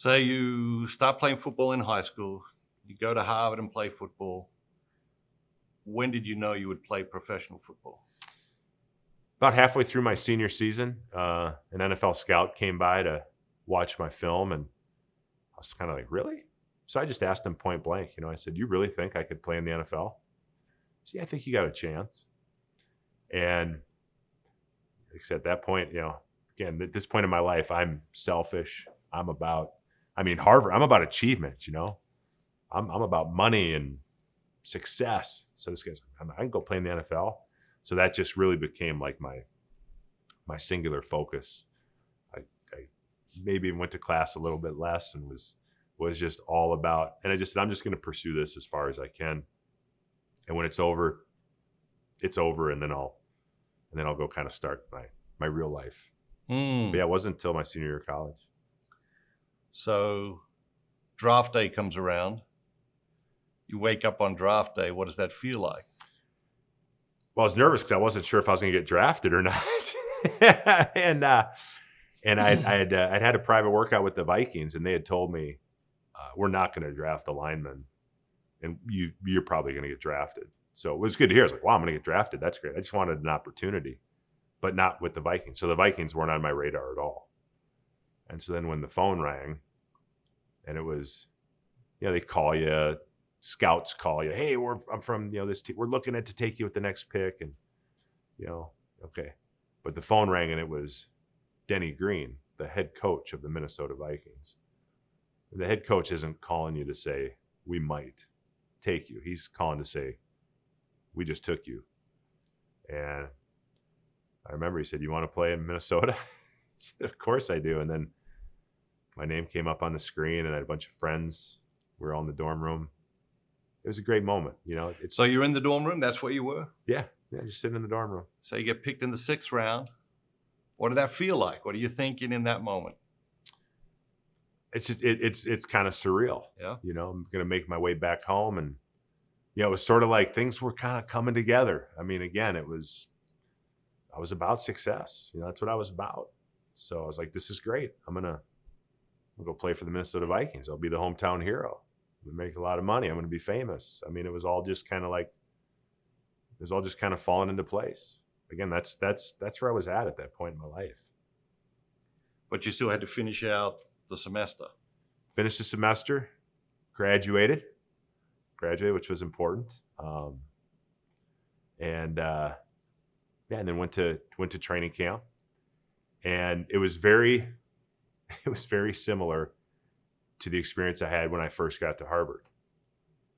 So you start playing football in high school. You go to Harvard and play football. When did you know you would play professional football? About halfway through my senior season, an NFL scout came by to watch my film, and I was kind of like, really? So I just asked him point blank, I said, you really think I could play in the NFL? See, I think you got a chance. And like I said, at that point, again, at this point in my life, I'm selfish. Harvard, I'm about achievement, I'm about money and success. So this guy's, I can go play in the NFL. So that just really became like my singular focus. I maybe went to class a little bit less and was just all about, and I just said, I'm just going to pursue this as far as I can. And when it's over, and then I'll go kind of start my real life. But yeah, it wasn't until my senior year of college. So draft day comes around. You wake up on draft day. What does that feel like? Well, I was nervous because I wasn't sure if I was going to get drafted or not. and I'd had a private workout with the Vikings, and they had told me, we're not going to draft a lineman, and you're probably going to get drafted. So it was good to hear. I was like, wow, I'm going to get drafted. That's great. I just wanted an opportunity, but not with the Vikings. So the Vikings weren't on my radar at all. And so then when the phone rang, and it was, they call you, scouts call you, hey, I'm from this team. We're looking to take you with the next pick, and okay. But the phone rang, and it was Denny Green, the head coach of the Minnesota Vikings. The head coach isn't calling you to say we might take you. He's calling to say we just took you. And I remember he said, you want to play in Minnesota? I said, of course I do. And then my name came up on the screen, and I had a bunch of friends. We were all in the dorm room. It was a great moment, So you're in the dorm room? That's where you were? Yeah, just sitting in the dorm room. So you get picked in the 6th round. What did that feel like? What are you thinking in that moment? It's just it's kind of surreal. Yeah. I'm going to make my way back home, and it was sort of like things were kind of coming together. I mean, again, I was about success. That's what I was about. So I was like, this is great. I'm going to go play for the Minnesota Vikings. I'll be the hometown hero. We make a lot of money. I'm going to be famous. I mean, it was all just kind of falling into place. Again, that's where I was at that point in my life. But you still had to finish out the semester. Finished the semester, graduated, which was important. And then went to training camp, and it was very similar to the experience I had when I first got to Harvard.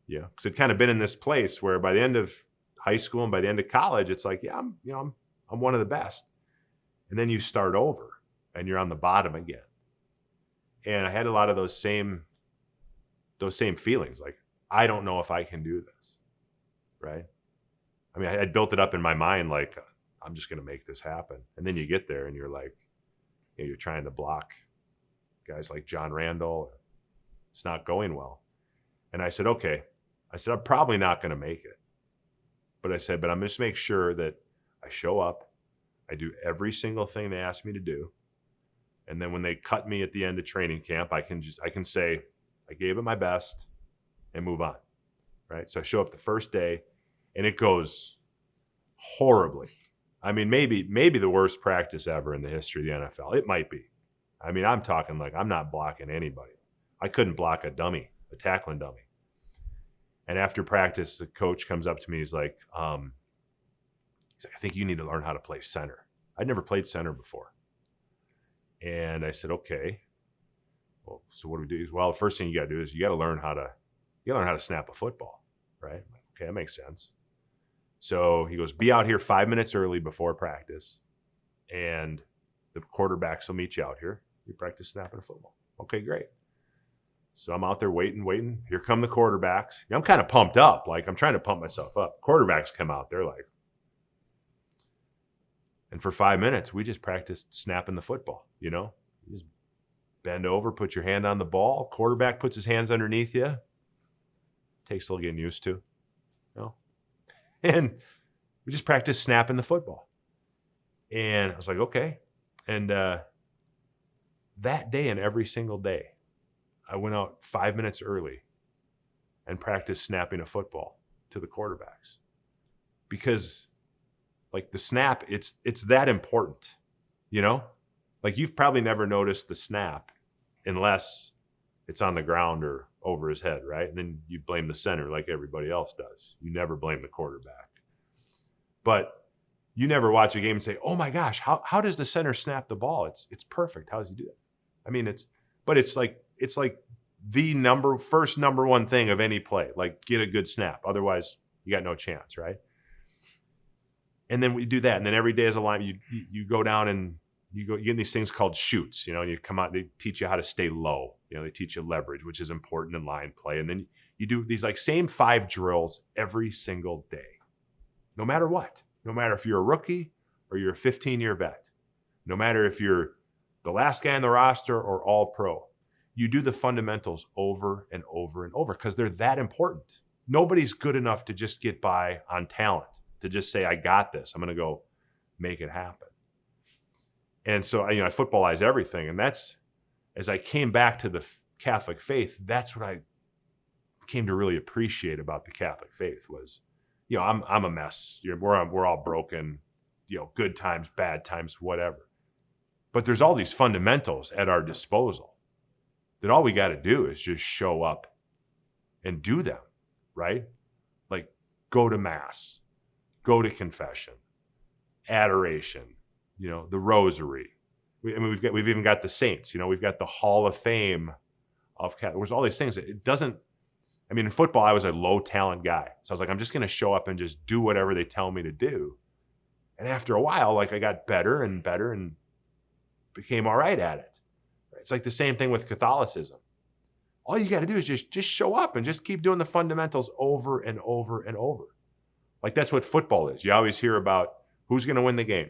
Because I'd kind of been in this place where by the end of high school and by the end of college, it's like, I'm one of the best. And then you start over and you're on the bottom again. And I had a lot of those same feelings. Like, I don't know if I can do this. Right. I mean, I had built it up in my mind, like, I'm just going to make this happen. And then you get there and you're like, you're trying to block guys like John Randall. It's not going well. And I said, okay. I'm probably not going to make it. But I said, but I'm just make sure that I show up. I do every single thing they ask me to do. And then when they cut me at the end of training camp, I can say, I gave it my best and move on. Right. So I show up the first day, and it goes horribly. I mean, maybe the worst practice ever in the history of the NFL. It might be. I mean, I'm talking like I'm not blocking anybody. I couldn't block a tackling dummy. And after practice, the coach comes up to me. He's like, I think you need to learn how to play center. I'd never played center before. And I said, okay. Well, so what do we do? Well, the first thing you got to do is you got to learn how to snap a football, right? Okay, that makes sense. So he goes, be out here 5 minutes early before practice, and the quarterbacks will meet you out here. You practice snapping a football. Okay, great. So I'm out there waiting. Here come the quarterbacks. I'm kind of pumped up. Like, I'm trying to pump myself up. Quarterbacks come out. They're like, and for 5 minutes, we just practiced snapping the football, You just bend over, put your hand on the ball. Quarterback puts his hands underneath you. Takes a little getting used to, And we just practiced snapping the football. And I was like, okay. And that day and every single day, I went out 5 minutes early and practiced snapping a football to the quarterbacks, because like the snap, it's that important, you know? Like you've probably never noticed the snap unless it's on the ground or over his head, right? And then you blame the center like everybody else does. You never blame the quarterback. But you never watch a game and say, "Oh my gosh, how does the center snap the ball? It's perfect. How does he do it?" I mean, it's like the first number one thing of any play. Like, get a good snap. Otherwise, you got no chance, right? And then we do that. And then every day as a line, you go down and you get these things called shoots. You know, you come out, they teach you how to stay low. You know, they teach you leverage, which is important in line play. And then you do these like same 5 drills every single day, no matter what. No matter if you're a rookie or you're a 15-year vet, no matter if you're the last guy on the roster or all pro, you do the fundamentals over and over and over because they're that important. Nobody's good enough to just get by on talent, to just say, I got this, I'm going to go make it happen. And so, I footballize everything. And that's, as I came back to the Catholic faith, that's what I came to really appreciate about the Catholic faith was, I'm a mess. We're all broken, good times, bad times, whatever. But there's all these fundamentals at our disposal that all we got to do is just show up and do them, right? Like go to mass, go to confession, adoration, the rosary. We've even got the saints, we've got the Hall of Fame of Catholic. There's all these things that it doesn't. In football, I was a low talent guy. So I was like, I'm just going to show up and just do whatever they tell me to do. And after a while, like I got better and better and became all right at it. It's like the same thing with Catholicism. All you got to do is just show up and just keep doing the fundamentals over and over and over. Like that's what football is. You always hear about who's going to win the game.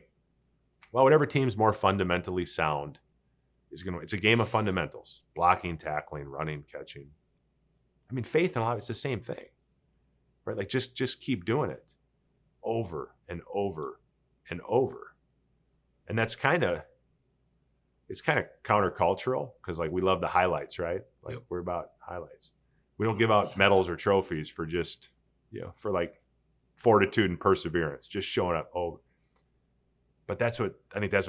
Well, whatever team's more fundamentally sound is going to. It's a game of fundamentals: blocking, tackling, running, catching. Faith and life, it's the same thing, right? Like just keep doing it over and over and over. And that's it's kind of countercultural because like we love the highlights, right? Like We're about highlights. We don't give out medals or trophies for just, for like fortitude and perseverance, just showing up over. But that's what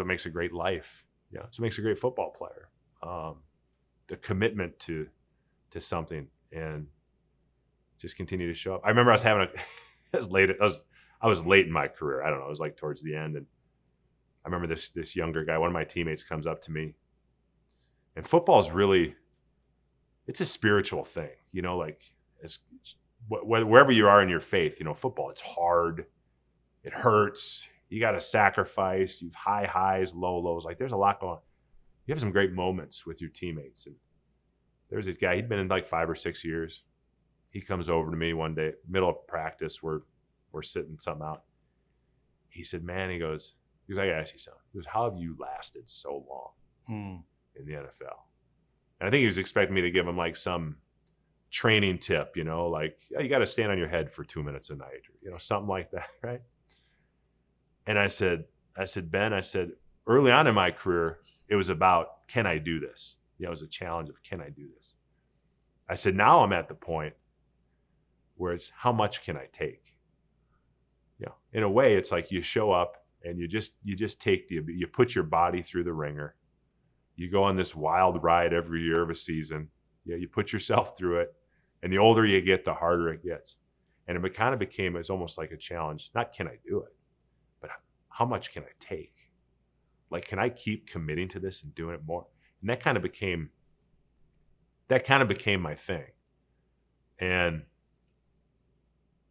makes a great life. Yeah. That's what makes a great football player. The commitment to something. And just continue to show up. I remember I was late in my career. I don't know. It was like towards the end. And I remember this younger guy, one of my teammates comes up to me. And football is really, it's a spiritual thing, like wherever you are in your faith, football, it's hard. It hurts. You got to sacrifice. You've high highs, low lows. Like there's a lot going on. You have some great moments with your teammates. And there's this guy, he'd been in like 5 or 6 years. He comes over to me one day, middle of practice, we're sitting something out. He said, man, he goes, I gotta ask you something. He goes, how have you lasted so long in the NFL? And I think he was expecting me to give him like some training tip, like you got to stand on your head for 2 minutes a night, or something like that, right? And I said, Ben, early on in my career, it was about, can I do this? It was a challenge of, can I do this? I said, now I'm at the point where it's, how much can I take? In a way, it's like you show up and you just take you put your body through the ringer. You go on this wild ride every year of a season. You put yourself through it. And the older you get, the harder it gets. And it kind of became, it's almost like a challenge. Not can I do it, but how much can I take? Like, can I keep committing to this and doing it more? And that kind of became my thing. And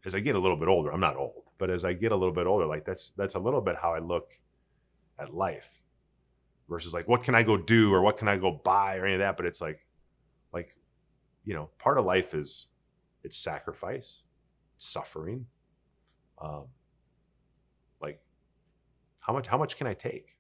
as I get a little bit older, I'm not old, but as I get a little bit older, like that's a little bit how I look at life versus like, what can I go do or what can I go buy or any of that? But it's like, part of life is it's sacrifice, it's suffering. Like how much can I take?